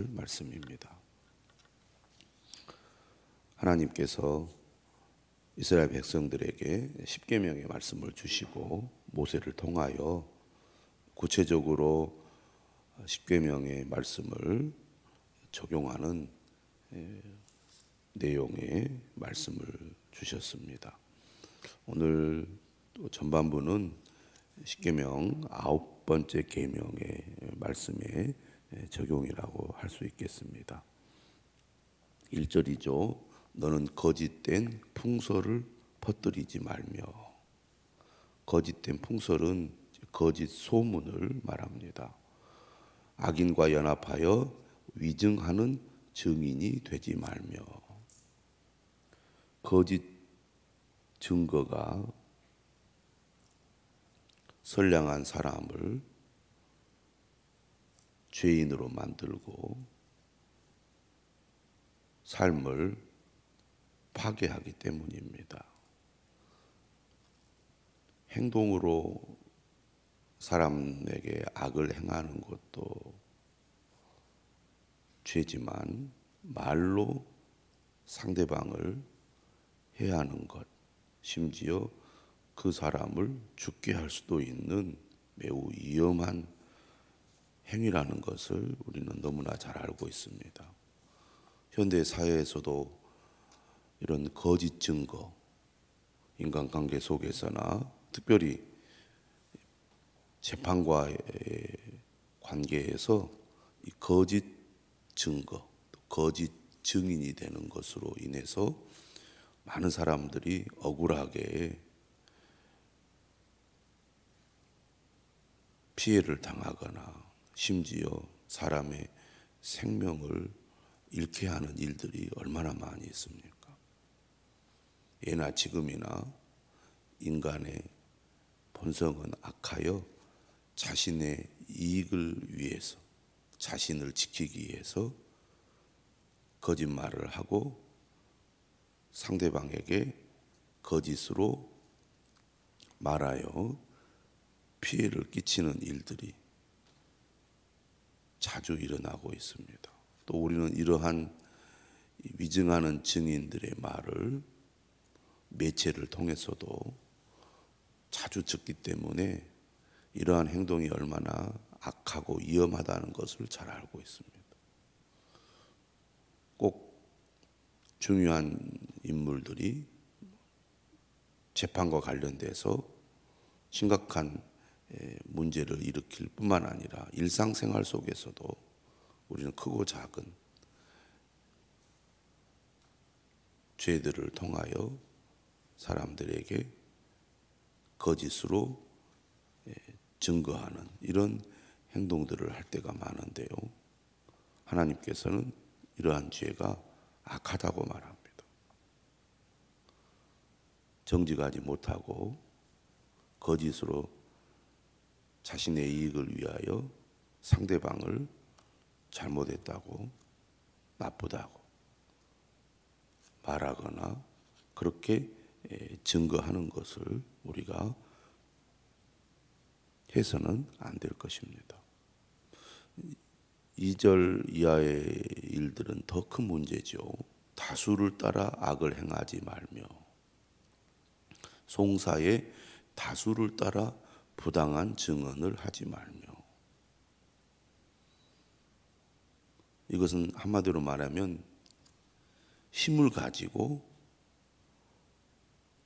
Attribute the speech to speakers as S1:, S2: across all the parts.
S1: 나눌 말씀입니다. 하나님께서 이스라엘 백성들에게 십계명의 말씀을 주시고 모세를 통하여 구체적으로 십계명의 말씀을 적용하는 내용의 말씀을 주셨습니다. 오늘 전반부는 십계명 9번째 계명의 말씀의 적용이라고 할 수 있겠습니다. 1절이죠. 너는 거짓된 풍설을 퍼뜨리지 말며. 거짓된 풍설은 거짓 소문을 말합니다. 악인과 연합하여 위증하는 증인이 되지 말며. 거짓 증거가 선량한 사람을 죄인으로 만들고 삶을 파괴하기 때문입니다. 행동으로 사람에게 악을 행하는 것도 죄지만 말로 상대방을 해하는 것, 심지어 그 사람을 죽게 할 수도 있는 매우 위험한 행위라는 것을 우리는 너무나 잘 알고 있습니다. 현대 사회에서도 이런 거짓 증거, 인간관계 속에서나 특별히 재판과의 관계에서 이 거짓 증거, 거짓 증인이 되는 것으로 인해서 많은 사람들이 억울하게 피해를 당하거나 심지어 사람의 생명을 잃게 하는 일들이 얼마나 많이 있습니까? 예나 지금이나 인간의 본성은 악하여 자신의 이익을 위해서, 자신을 지키기 위해서 거짓말을 하고 상대방에게 거짓으로 말하여 피해를 끼치는 일들이 자주 일어나고 있습니다. 또 우리는 이러한 위증하는 증인들의 말을 매체를 통해서도 자주 듣기 때문에 이러한 행동이 얼마나 악하고 위험하다는 것을 잘 알고 있습니다. 꼭 중요한 인물들이 재판과 관련돼서 심각한 문제를 일으킬 뿐만 아니라 일상생활 속에서도 우리는 크고 작은 죄들을 통하여 사람들에게 거짓으로 증거하는 이런 행동들을 할 때가 많은데요. 하나님께서는 이러한 죄가 악하다고 말합니다. 정직하지 못하고 거짓으로 자신의 이익을 위하여 상대방을 잘못했다고, 나쁘다고 말하거나 그렇게 증거하는 것을 우리가 해서는 안 될 것입니다. 2절 이하의 일들은 더 큰 문제죠. 다수를 따라 악을 행하지 말며. 송사에 다수를 따라 부당한 증언을 하지 말며. 이것은 한마디로 말하면 힘을 가지고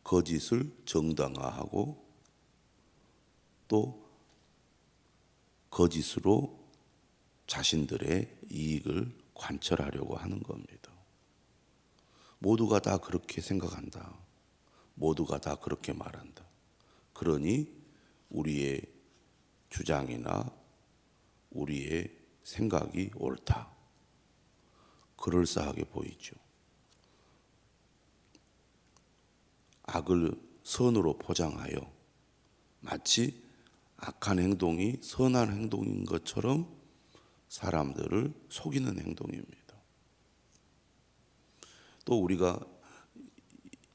S1: 거짓을 정당화하고 또 거짓으로 자신들의 이익을 관철하려고 하는 겁니다. 모두가 다 그렇게 생각한다. 모두가 다 그렇게 말한다. 그러니 우리의 주장이나 우리의 생각이 옳다. 그럴싸하게 보이죠. 악을 선으로 포장하여 마치 악한 행동이 선한 행동인 것처럼 사람들을 속이는 행동입니다. 또 우리가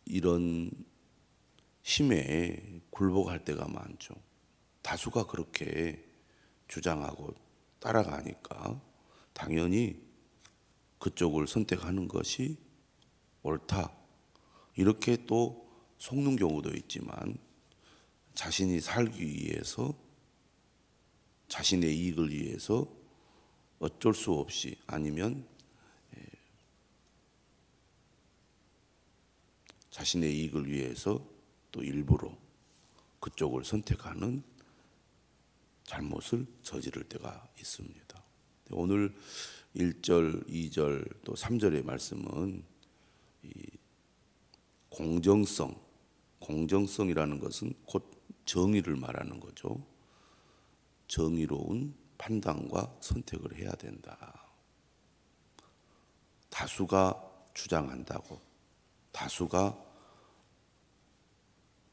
S1: 이런 힘에 굴복할 때가 많죠. 다수가 그렇게 주장하고 따라가니까 당연히 그쪽을 선택하는 것이 옳다. 이렇게 또 속는 경우도 있지만 자신이 살기 위해서 자신의 이익을 위해서 어쩔 수 없이 아니면 자신의 이익을 위해서 또 일부러 그쪽을 선택하는 잘못을 저지를 때가 있습니다. 오늘 1절, 2절 또 3절의 말씀은 이 공정성이라는 것은 곧 정의를 말하는 거죠. 정의로운 판단과 선택을 해야 된다. 다수가 주장한다고, 다수가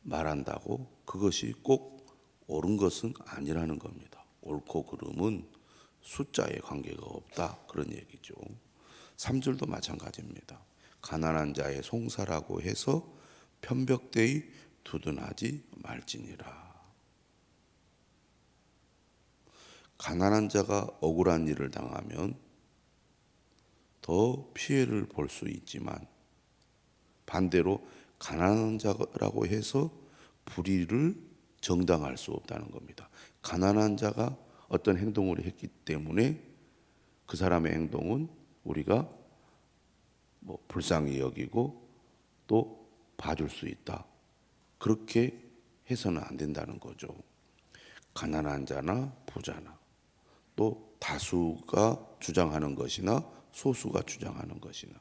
S1: 말한다고 그것이 꼭 옳은 것은 아니라는 겁니다. 옳고 그름은 숫자에 관계가 없다, 그런 얘기죠. 3절도 마찬가지입니다. 가난한 자의 송사라고 해서 편벽되이 두둔하지 말지니라. 가난한 자가 억울한 일을 당하면 더 피해를 볼 수 있지만 반대로 가난한 자라고 해서 불의를 정당할 수 없다는 겁니다. 가난한 자가 어떤 행동을 했기 때문에 그 사람의 행동은 우리가 불쌍히 여기고 또 봐줄 수 있다. 그렇게 해서는 안 된다는 거죠. 가난한 자나 부자나 또 다수가 주장하는 것이나 소수가 주장하는 것이나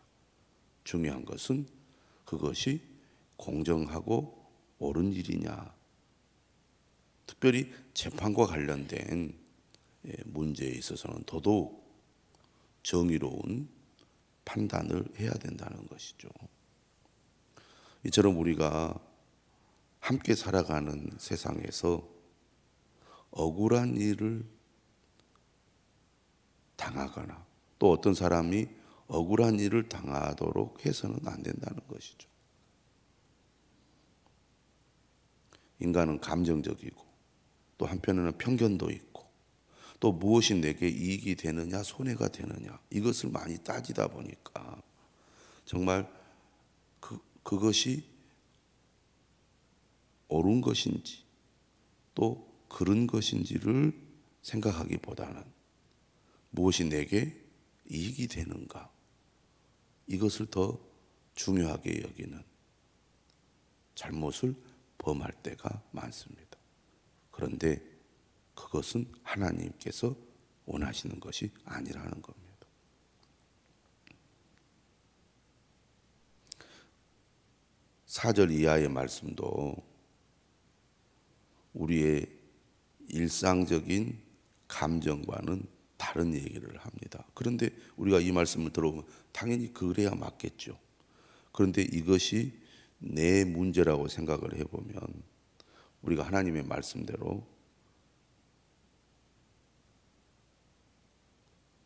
S1: 중요한 것은 그것이 공정하고 옳은 일이냐. 특별히 재판과 관련된 문제에 있어서는 더더욱 정의로운 판단을 해야 된다는 것이죠. 이처럼 우리가 함께 살아가는 세상에서 억울한 일을 당하거나 또 어떤 사람이 억울한 일을 당하도록 해서는 안 된다는 것이죠. 인간은 감정적이고 또 한편에는 편견도 있고 또 무엇이 내게 이익이 되느냐 손해가 되느냐 이것을 많이 따지다 보니까 정말 그것이 옳은 것인지 또 그른 것인지를 생각하기보다는 무엇이 내게 이익이 되는가 이것을 더 중요하게 여기는 잘못을 범할 때가 많습니다. 그런데 그것은 하나님께서 원하시는 것이 아니라는 겁니다. 사절 이하의 말씀도 우리의 일상적인 감정과는 다른 얘기를 합니다. 그런데 우리가 이 말씀을 들어보면 당연히 그래야 맞겠죠. 그런데 이것이 내 문제라고 생각을 해보면 우리가 하나님의 말씀대로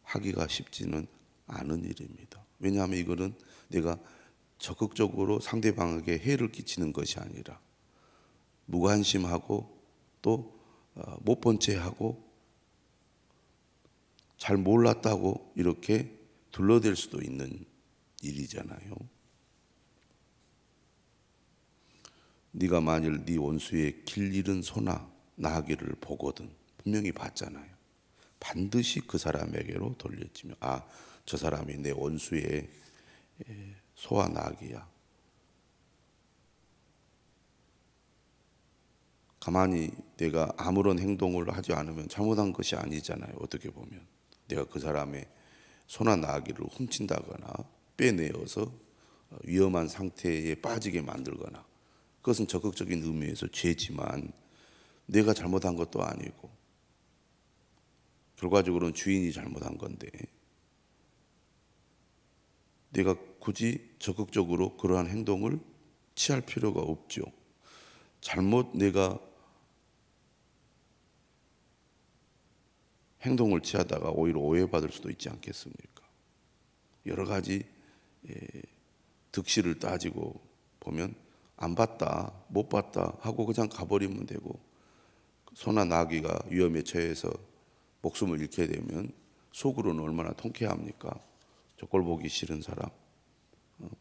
S1: 하기가 쉽지는 않은 일입니다. 왜냐하면 이거는 내가 적극적으로 상대방에게 해를 끼치는 것이 아니라 무관심하고 또 못 본 채 하고 잘 몰랐다고 이렇게 둘러댈 수도 있는 일이잖아요. 네가 만일 네 원수의 길 잃은 소나 나귀를 보거든 분명히 봤잖아요. 반드시 그 사람에게로 돌려지며 저 사람이 내 원수의 소와 나귀야. 가만히 내가 아무런 행동을 하지 않으면 잘못한 것이 아니잖아요. 어떻게 보면 내가 그 사람의 소나 나귀를 훔친다거나 빼내어서 위험한 상태에 빠지게 만들거나 그것은 적극적인 의미에서 죄지만 내가 잘못한 것도 아니고 결과적으로는 주인이 잘못한 건데 내가 굳이 적극적으로 그러한 행동을 취할 필요가 없죠. 잘못 내가 행동을 취하다가 오히려 오해받을 수도 있지 않겠습니까? 여러 가지 득실을 따지고 보면 안 봤다, 못 봤다 하고 그냥 가버리면 되고 소나 나귀가 위험에 처해서 목숨을 잃게 되면 속으로는 얼마나 통쾌합니까? 저 꼴 보기 싫은 사람,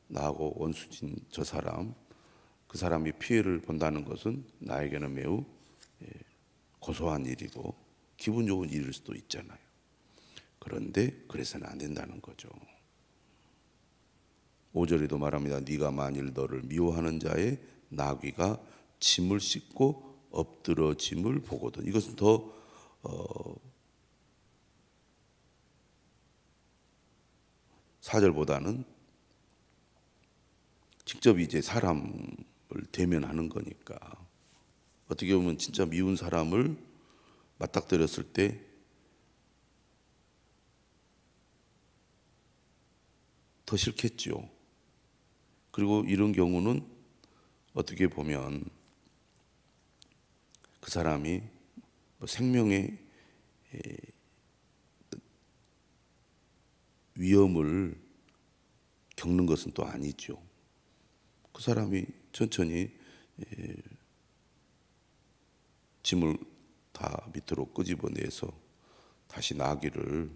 S1: 나하고 원수진 저 사람, 그 사람이 피해를 본다는 것은 나에게는 매우 고소한 일이고 기분 좋은 일일 수도 있잖아요. 그런데 그래서는 안 된다는 거죠. 5절에도 말합니다. 네가 만일 너를 미워하는 자의 나귀가 짐을 싣고 엎드러짐을 보거든. 이것은 더 4절보다는 직접 이제 사람을 대면하는 거니까, 어떻게 보면 진짜 미운 사람을 맞닥뜨렸을 때 더 싫겠죠. 그리고 이런 경우는 어떻게 보면 그 사람이 생명의 위험을 겪는 것은 또 아니죠. 그 사람이 천천히 짐을 다 밑으로 끄집어내서 다시 나귀를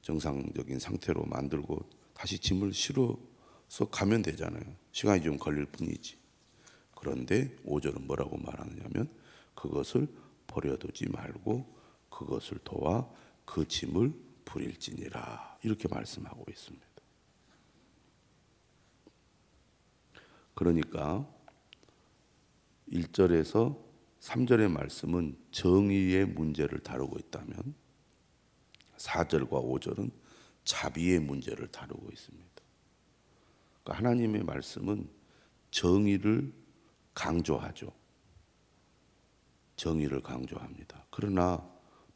S1: 정상적인 상태로 만들고 다시 짐을 실어서 가면 되잖아요. 시간이 좀 걸릴 뿐이지. 그런데 5절은 뭐라고 말하느냐면 그것을 버려두지 말고 그것을 도와 그 짐을 부릴지니라, 이렇게 말씀하고 있습니다. 그러니까 1절에서 3절의 말씀은 정의의 문제를 다루고 있다면 4절과 5절은 자비의 문제를 다루고 있습니다. 그러니까 하나님의 말씀은 정의를 강조하죠. 정의를 강조합니다. 그러나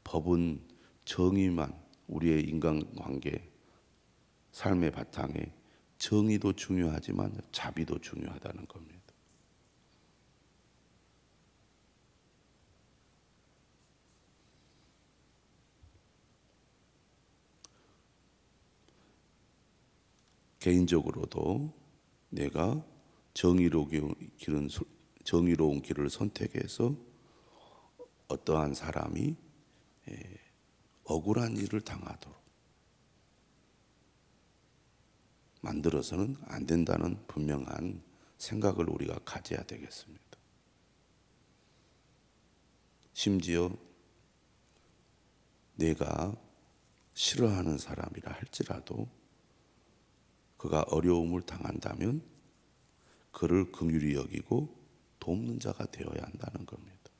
S1: 법은 정의만, 우리의 인간관계, 삶의 바탕에 정의도 중요하지만 자비도 중요하다는 겁니다. 개인적으로도 내가 정의로운 길을 선택해서 어떠한 사람이 억울한 일을 당하도록 만들어서는 안 된다는 분명한 생각을 우리가 가져야 되겠습니다. 심지어 내가 싫어하는 사람이라 할지라도 그가 어려움을 당한다면 그를 긍휼히 여기고 돕는 자가 되어야 한다는 겁니다.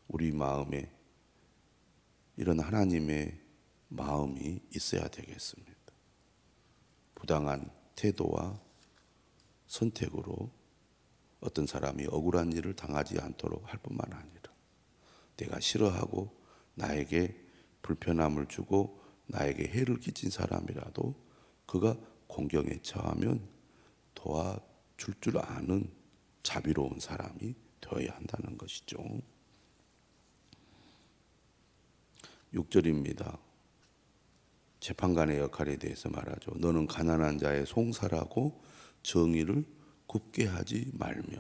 S1: 우리 마음에 이런 하나님의 마음이 있어야 되겠습니다. 부당한 태도와 선택으로 어떤 사람이 억울한 일을 당하지 않도록 할 뿐만 아니라 내가 싫어하고 나에게 불편함을 주고 나에게 해를 끼친 사람이라도 그가 공경에 처하면 도와줄 줄 아는 자비로운 사람이 되어야 한다는 것이죠. 6절입니다. 재판관의 역할에 대해서 말하죠. 너는 가난한 자의 송사라고 정의를 굽게 하지 말며.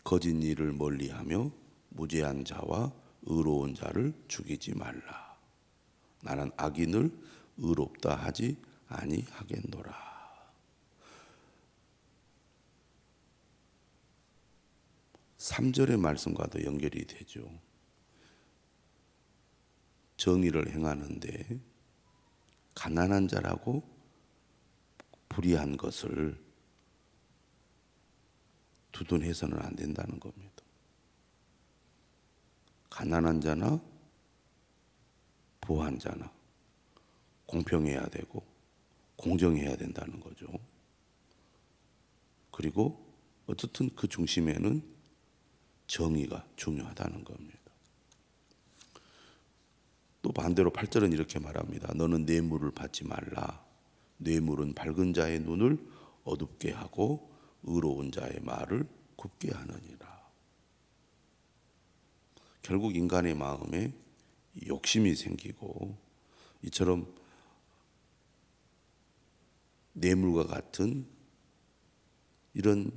S1: 거짓 일을 멀리하며 무죄한 자와 의로운 자를 죽이지 말라. 나는 악인을 의롭다 하지 아니하겠노라. 3절의 말씀과도 연결이 되죠. 정의를 행하는데 가난한 자라고 불의한 것을 두둔해서는 안 된다는 겁니다. 가난한 자나 부한 자나 공평해야 되고 공정해야 된다는 거죠. 그리고 어쨌든 그 중심에는 정의가 중요하다는 겁니다. 또 반대로 8절은 이렇게 말합니다. 너는 뇌물을 받지 말라. 뇌물은 밝은 자의 눈을 어둡게 하고 의로운 자의 말을 굽게 하느니라. 결국 인간의 마음에 욕심이 생기고 이처럼 뇌물과 같은 이런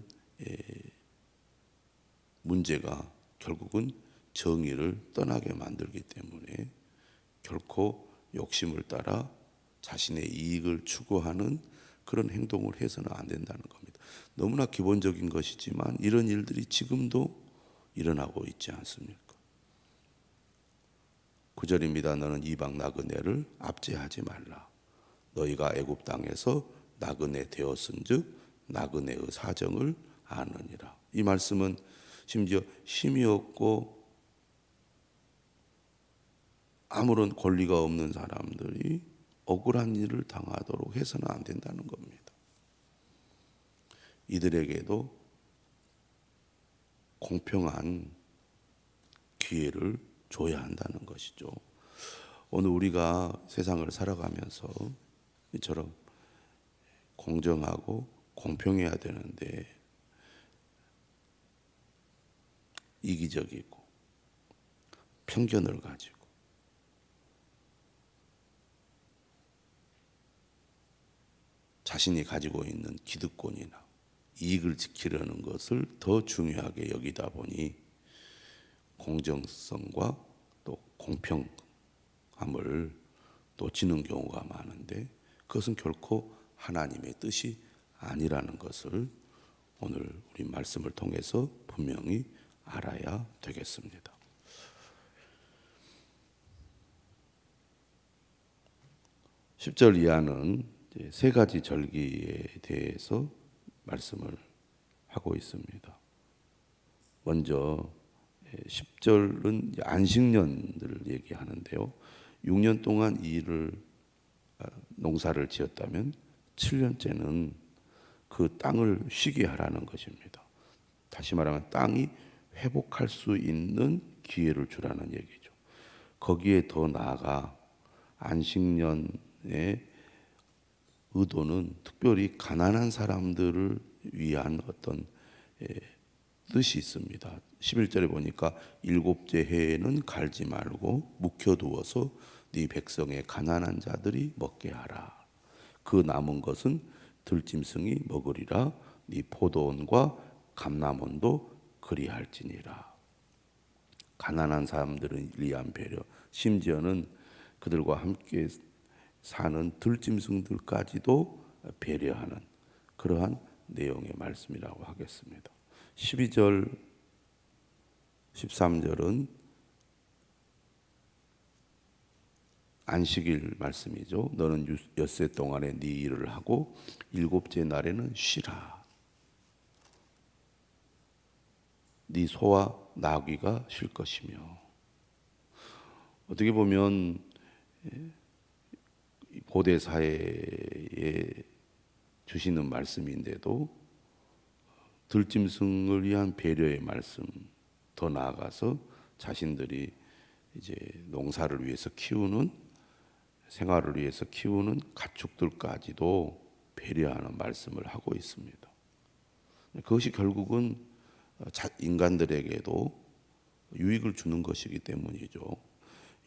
S1: 문제가 결국은 정의를 떠나게 만들기 때문에 결코 욕심을 따라 자신의 이익을 추구하는 그런 행동을 해서는 안 된다는 겁니다. 너무나 기본적인 것이지만 이런 일들이 지금도 일어나고 있지 않습니까? 9절입니다. 너는 이방 나그네를 압제하지 말라. 너희가 애굽 땅에서 나그네 되었은즉 나그네의 사정을 아느니라. 이 말씀은 심지어 힘이 없고 아무런 권리가 없는 사람들이 억울한 일을 당하도록 해서는 안 된다는 겁니다. 이들에게도 공평한 기회를 줘야 한다는 것이죠. 오늘 우리가 세상을 살아가면서 이처럼 공정하고 공평해야 되는데 이기적이고 편견을 가지고 자신이 가지고 있는 기득권이나 이익을 지키려는 것을 더 중요하게 여기다 보니 공정성과 또 공평함을 놓치는 경우가 많은데 그것은 결코 하나님의 뜻이 아니라는 것을 오늘 우리 말씀을 통해서 분명히 알아야 되겠습니다. 10절 이하는 세 가지 절기에 대해서 말씀을 하고 있습니다. 먼저 10절은 안식년을 얘기하는데요. 6년 동안 농사를 지었다면 7년째는 그 땅을 쉬게 하라는 것입니다. 다시 말하면 땅이 회복할 수 있는 기회를 주라는 얘기죠. 거기에 더 나아가 안식년의 의도는 특별히 가난한 사람들을 위한 어떤 뜻이 있습니다. 11절에 보니까 일곱째 해에는 갈지 말고 묵혀두어서 네 백성의 가난한 자들이 먹게 하라. 그 남은 것은 들짐승이 먹으리라. 네 포도원과 감람원도 그리할지니라. 가난한 사람들을 위한 배려, 심지어는 그들과 함께 사는 들짐승들까지도 배려하는 그러한 내용의 말씀이라고 하겠습니다. 12절, 13절은 안식일 말씀이죠. 너는 엿새 동안에 네 일을 하고 일곱째 날에는 쉬라. 네 소와 나귀가 쉴 것이며. 어떻게 보면 고대 사회에 주시는 말씀인데도 들짐승을 위한 배려의 말씀, 더 나아가서 자신들이 이제 농사를 위해서 키우는 생활을 위해서 키우는 가축들까지도 배려하는 말씀을 하고 있습니다. 그것이 결국은 인간들에게도 유익을 주는 것이기 때문이죠.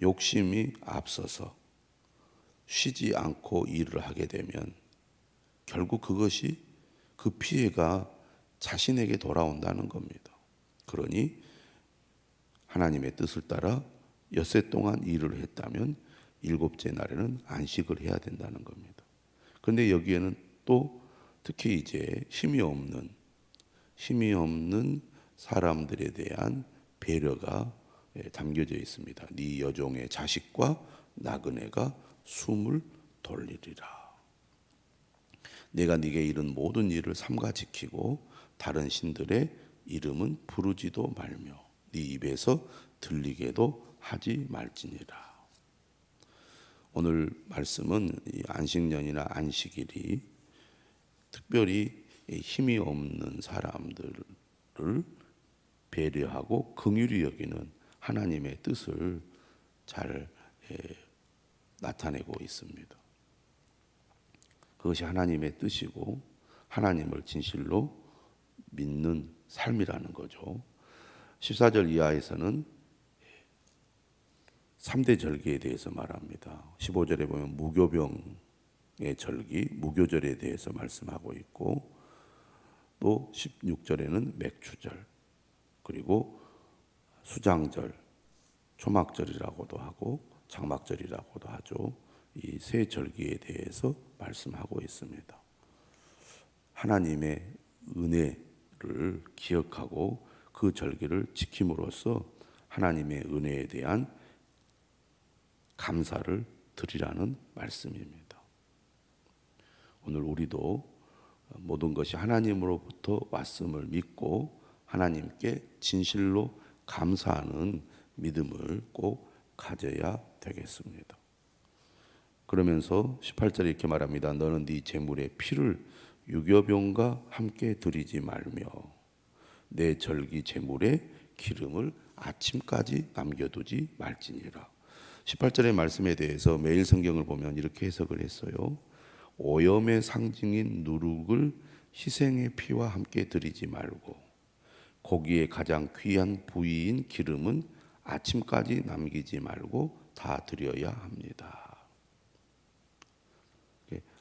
S1: 욕심이 앞서서 쉬지 않고 일을 하게 되면 결국 그것이 그 피해가 자신에게 돌아온다는 겁니다. 그러니 하나님의 뜻을 따라 엿새 동안 일을 했다면 일곱째 날에는 안식을 해야 된다는 겁니다. 그런데 여기에는 또 특히 이제 힘이 없는 사람들에 대한 배려가 담겨져 있습니다. 네 여종의 자식과 나그네가 숨을 돌리리라. 내가 네게 이른 모든 일을 삼가 지키고 다른 신들의 이름은 부르지도 말며 네 입에서 들리게도 하지 말지니라. 오늘 말씀은 이 안식년이나 안식일이 특별히 힘이 없는 사람들을 배려하고 긍휼히 여기는 하나님의 뜻을 잘 나타내고 있습니다. 그것이 하나님의 뜻이고 하나님을 진실로 믿는 삶이라는 거죠. 14절 이하에서는 3대 절기에 대해서 말합니다. 15절에 보면 무교병의 절기, 무교절에 대해서 말씀하고 있고 또 16절에는 맥주절, 그리고 수장절, 초막절이라고도 하고 장막절이라고도 하죠. 이 세 절기에 대해서 말씀하고 있습니다. 하나님의 은혜를 기억하고 그 절기를 지킴으로써 하나님의 은혜에 대한 감사를 드리라는 말씀입니다. 오늘 우리도 모든 것이 하나님으로부터 왔음을 믿고 하나님께 진실로 감사하는 믿음을 꼭 가져야 되겠습니다. 그러면서 18절에 이렇게 말합니다. 너는 네 제물의 피를 유교병과 함께 드리지 말며 내 절기 제물의 기름을 아침까지 남겨두지 말지니라. 18절의 말씀에 대해서 매일 성경을 보면 이렇게 해석을 했어요. 오염의 상징인 누룩을 희생의 피와 함께 드리지 말고 고기의 가장 귀한 부위인 기름은 아침까지 남기지 말고 다 드려야 합니다.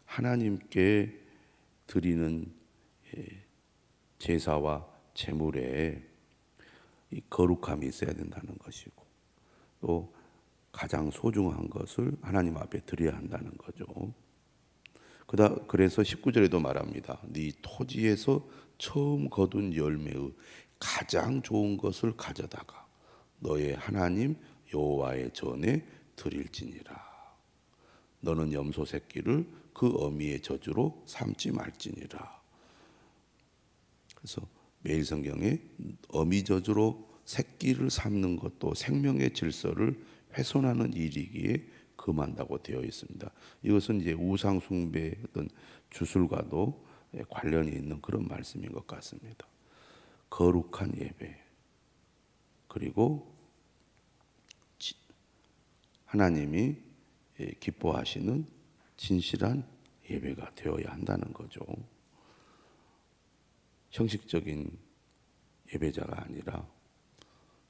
S1: 하나님께 드리는 제사와 제물에 이 거룩함이 있어야 된다는 것이고 또 가장 소중한 것을 하나님 앞에 드려야 한다는 거죠. 그래서 19절에도 말합니다. 네 토지에서 처음 거둔 열매의 가장 좋은 것을 가져다가 너의 하나님 여호와의 전에 드릴지니라. 너는 염소 새끼를 그 어미의 저주로 삼지 말지니라. 그래서 매일 성경에 어미 저주로 새끼를 삼는 것도 생명의 질서를 훼손하는 일이기에 금한다고 되어 있습니다. 이것은 이제 우상 숭배의 어떤 주술과도 관련이 있는 그런 말씀인 것 같습니다. 거룩한 예배 그리고 하나님이 기뻐하시는 진실한 예배가 되어야 한다는 거죠. 형식적인 예배자가 아니라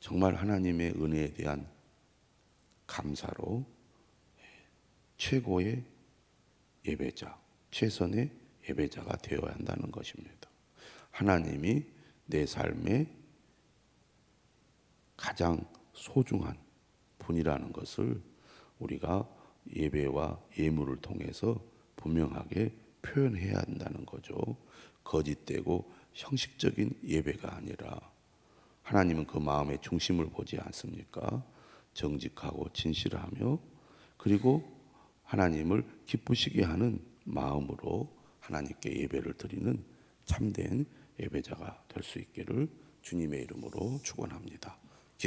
S1: 정말 하나님의 은혜에 대한 감사로 최고의 예배자, 최선의 예배자가 되어야 한다는 것입니다. 하나님이 내 삶의 가장 소중한 분이라는 것을 우리가 예배와 예물을 통해서 분명하게 표현해야 한다는 거죠. 거짓되고 형식적인 예배가 아니라 하나님은 그 마음의 중심을 보지 않습니까? 정직하고 진실하며 그리고 하나님을 기쁘시게 하는 마음으로 하나님께 예배를 드리는 참된 예배자가 될 수 있기를 주님의 이름으로 축원합니다.